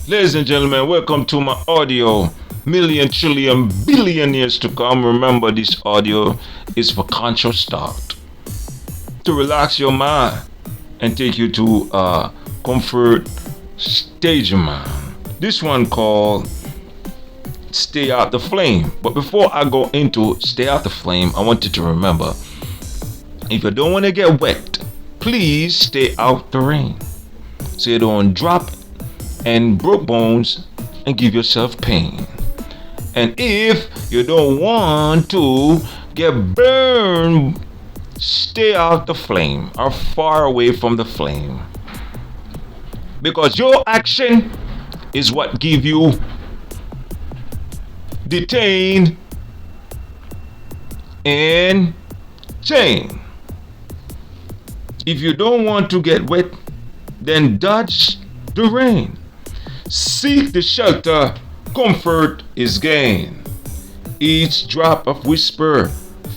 Ladies and gentlemen, welcome to my audio. Million, trillion, billion years to come. Remember, this audio is for conscious start to relax your mind and take you to a comfort stage of mind. This one called Stay Out the Flame. But before I go into Stay Out the Flame, I want you to remember, if you don't want to get wet, please stay out the rain so you don't drop and broke bones and give yourself pain. And if you don't want to get burned, stay out the flame or far away from the flame, because your action is what give you detain and chain. If you don't want to get wet, then dodge the rain. Seek the shelter, comfort is gain. Each drop of whisper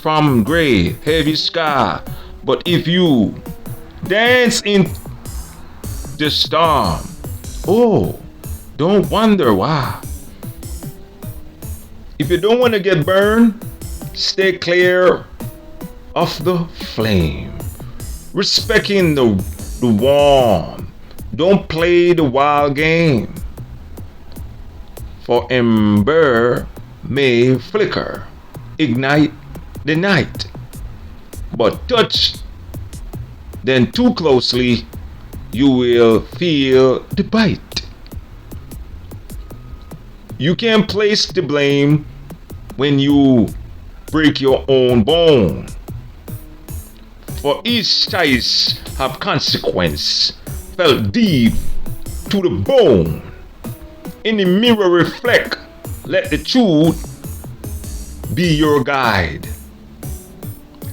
from gray, heavy sky. But if you dance in the storm, oh, don't wonder why. If you don't want to get burned, stay clear of the flame. Respecting the warm. Don't play the wild game. For ember may flicker, ignite the night. But touch then too closely, you will feel the bite. You can place the blame when you break your own bone. For each choice have consequence, felt deep to the bone. In the mirror reflect, let the truth be your guide.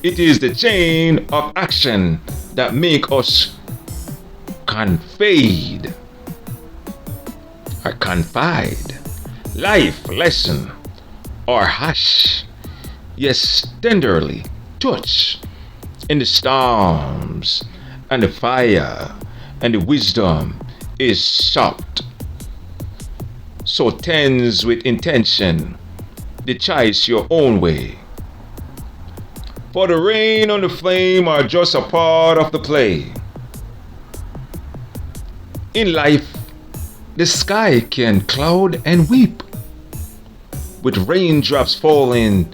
It is the chain of action that make us confide or confide. Life lesson or hush, yes, tenderly touch in the storms and the fire, and the wisdom is soft. So tense with intention, the choice your own way. For the rain and the flame are just a part of the play. In life, the sky can cloud and weep, with raindrops falling,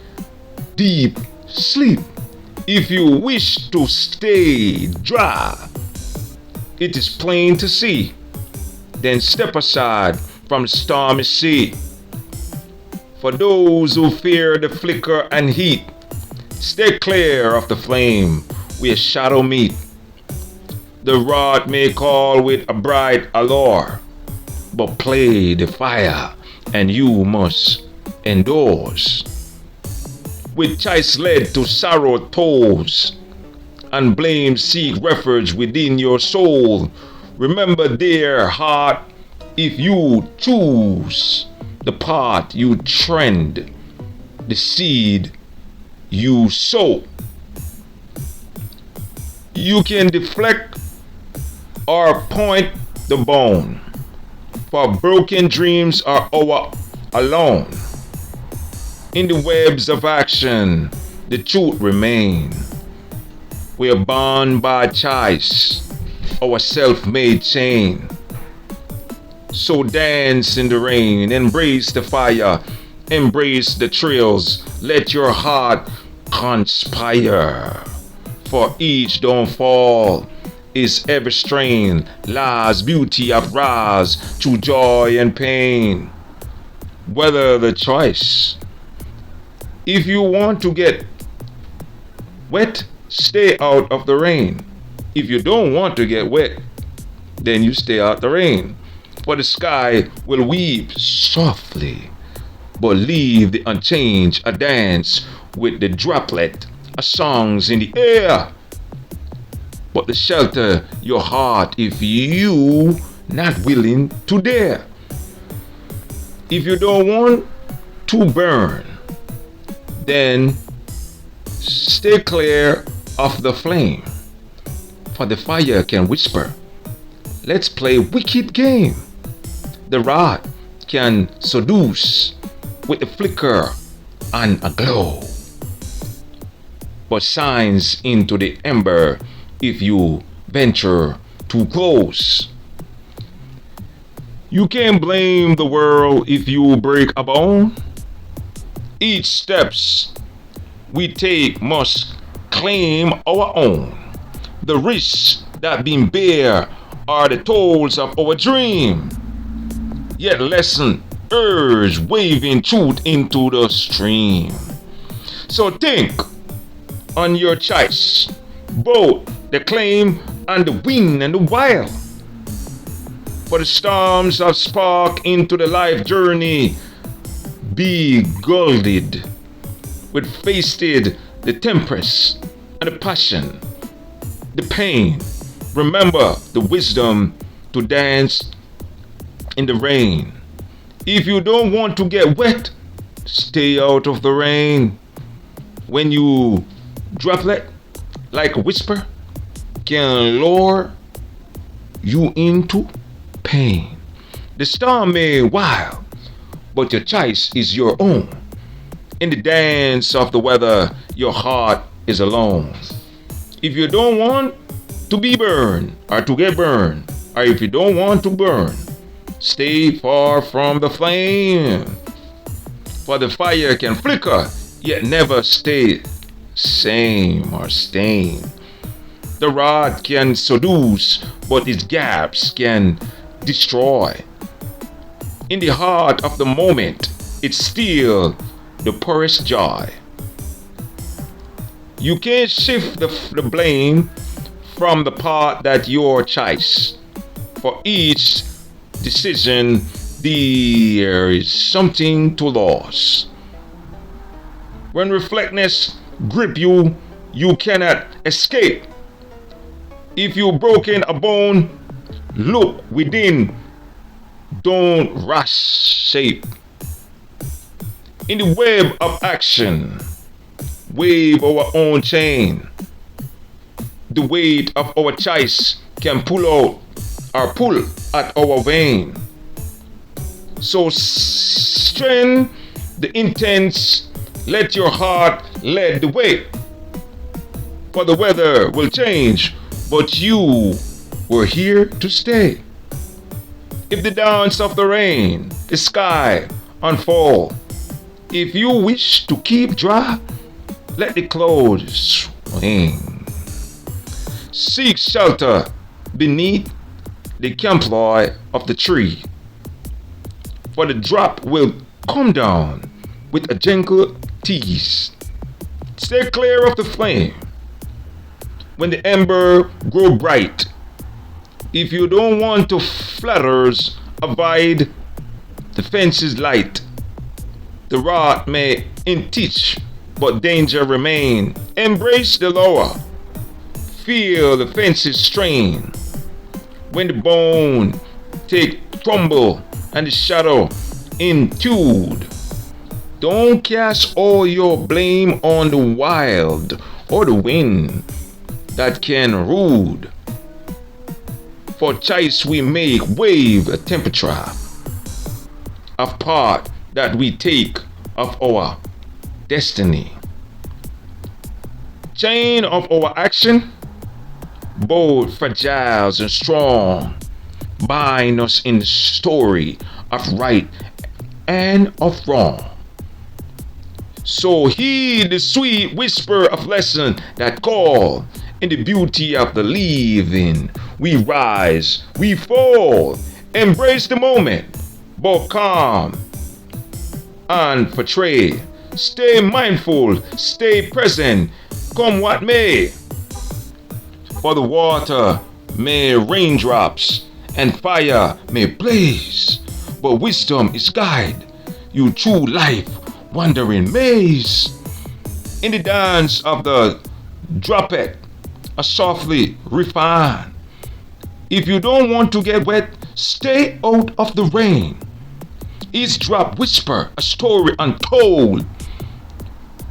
deep sleep. If you wish to stay dry, it is plain to see. Then step aside from the stormy sea. For those who fear the flicker and heat, stay clear of the flame where shadow meet. The rod may call with a bright allure, but play the fire and you must endorse. With choice led to sorrow toes, and blame seek refuge within your soul. Remember, dear heart, if you choose the path you trend, the seed you sow, you can deflect or point the bone, for broken dreams are our alone. In the webs of action, the truth remain. We are bound by choice, our self-made chain. So dance in the rain, embrace the fire, embrace the trails, let your heart conspire. For each downfall is every strain, lies beauty uprise to joy and pain. Whether the choice. If you want to get wet, stay out of the rain. If you don't want to get wet, then you stay out the rain. For the sky will weep softly, but leave the unchanged a dance with the droplet, a songs in the air. But the shelter your heart if you not willing to dare. If you don't want to burn, then stay clear of the flame, for the fire can whisper, let's play wicked game. The rod can seduce with a flicker and a glow, but shines into the ember if you venture too close. You can't blame the world if you break a bone. Each steps we take must claim our own. The risks that been bare are the tolls of our dream. Yet lesson urge waving truth into the stream. So think on your choice, both the claim and the win and the wild. For the storms of spark into the life journey be gilded with fasted the tempest and the passion, the pain. Remember the wisdom to dance in the rain. If you don't want to get wet, stay out of the rain. When you droplet like a whisper can lure you into pain. The storm may wild, but your choice is your own. In the dance of the weather, your heart is alone. If you don't want to be burned or to get burned, or if you don't want to burn, stay far from the flame. For the fire can flicker, yet never stay same or stain. The rod can seduce, but its gaps can destroy. In the heart of the moment, it's still the purest joy. You can't shift the blame from the part that your choice. For each decision, there is something to lose. When reflectness grip you, you cannot escape. If you've broken a bone, look within, don't rush shape. In the web of action, wave our own chain. The weight of our choice can pull out or pull at our vein. So strengthen the intents, let your heart lead the way. For the weather will change, but you were here to stay. If the dance of the rain, the sky unfold. If you wish to keep dry, let the clouds swing. Seek shelter beneath the campfire of the tree. For the drop will come down with a gentle tease. Stay clear of the flame when the ember grow bright. If you don't want to flatters, avoid the fence's light. The rod may teach, but danger remain. Embrace the lower. Feel the fence's strain. When the bone take crumble and the shadow intrude, don't cast all your blame on the wild or the wind that can rude. For choice we make wave a temperature of part that we take of our destiny. Chain of our action, both fragile and strong, bind us in the story of right and of wrong. So heed the sweet whisper of lesson that call. In the beauty of the living, we rise, we fall, embrace the moment, both calm and portray. Stay mindful, stay present, come what may. For the water may raindrops and fire may blaze, but wisdom is guide you through life wandering maze. In the dance of the droplet, a softly refine. If you don't want to get wet, stay out of the rain. Each drop whisper a story untold.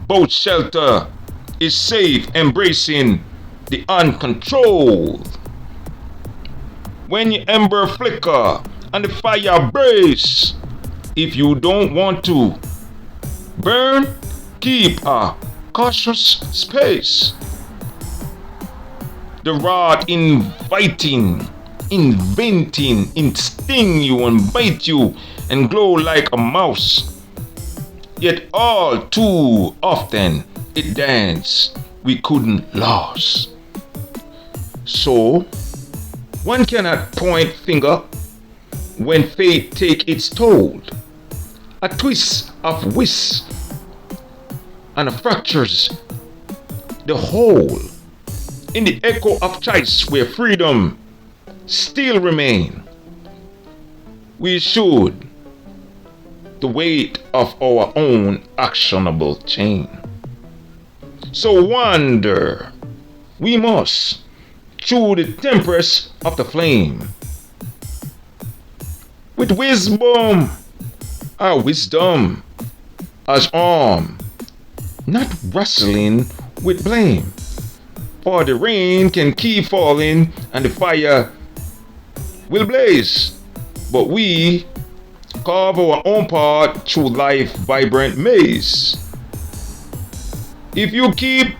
Both shelter is safe, embracing the uncontrolled. When your ember flicker and the fire blaze. If you don't want to burn, keep a cautious space. The rod inventing, sting you and bite you and glow like a mouse. Yet all too often it dance we couldn't lose. So one cannot point finger when fate take its toll. A twist of whisk and fractures the whole. In the echo of choice where freedom still remain, we should the weight of our own actionable chain. So wander we must through the tempest of the flame. With wisdom, our wisdom as arm, not wrestling with blame. For the rain can keep falling and the fire will blaze. But we carve our own path through life's vibrant maze. If you keep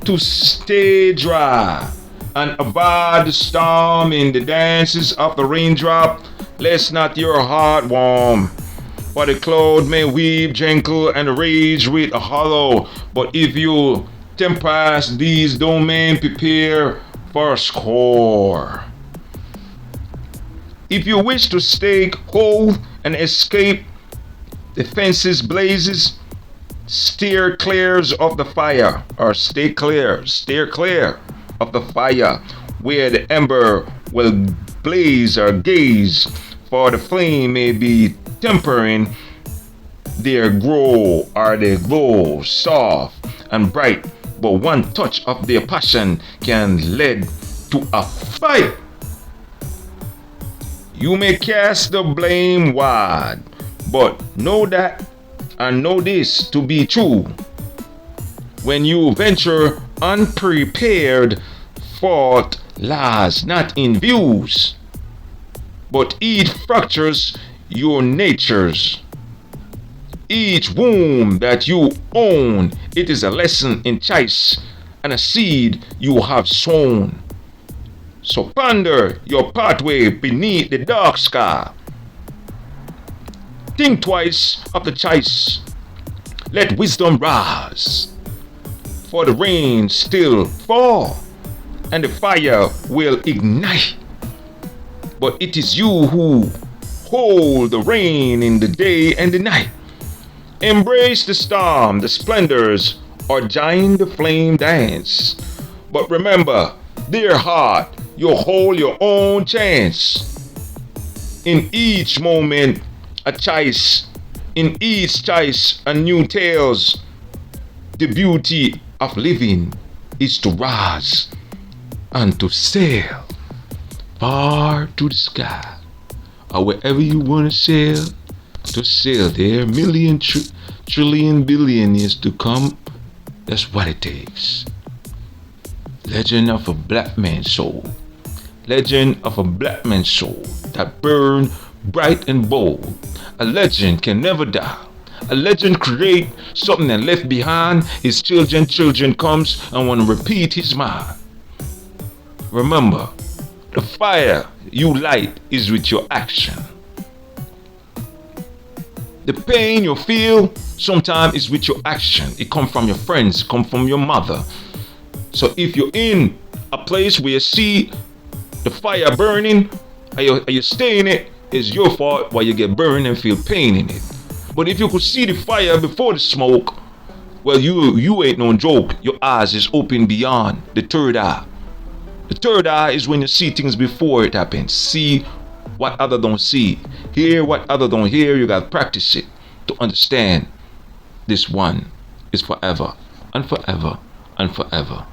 to stay dry and avoid the storm in the dances of the raindrop, let not your heart warm. For the cloud may weep gentle and rage with a hollow. But if you tempest these domain, prepare for a score. If you wish to stay cold and escape the fences blazes, steer clear of the fire, or steer clear of the fire where the ember will blaze or gaze, for the flame may be tempering their glow or their glow soft and bright, but one touch of their passion can lead to a fight. You may cast the blame wide, but know that and know this to be true. When you venture unprepared, fault lies not in views, but it fractures your natures. Each womb that you own, it is a lesson in choice and a seed you have sown. So ponder your pathway beneath the dark sky. Think twice of the choice. Let wisdom rise. For the rain still fall and the fire will ignite. But it is you who hold the rain in the day and the night. Embrace the storm, the splendors, or join the flame dance. But remember, dear heart, you hold your own chance. In each moment, a choice. In each choice, a new tales. The beauty of living is to rise and to sail far to the sky, or wherever you want to sail. To sail there, million, trillion, billion years to come. That's what it takes. Legend of a black man's soul. Legend of a black man's soul that burned bright and bold. A legend can never die. A legend create something and left behind. His children comes and want to repeat his mind. Remember, the fire you light is with your action. The pain you feel sometimes is with your action. It comes from your friends, it comes from your mother. So if you're in a place where you see the fire burning, and you stay in it, it's your fault why you get burned and feel pain in it. But if you could see the fire before the smoke, well, you ain't no joke. Your eyes is open beyond the third eye. The third eye is when you see things before it happens. See what other don't see. Hear what other don't hear. You got to practice it to understand this one is forever and forever and forever.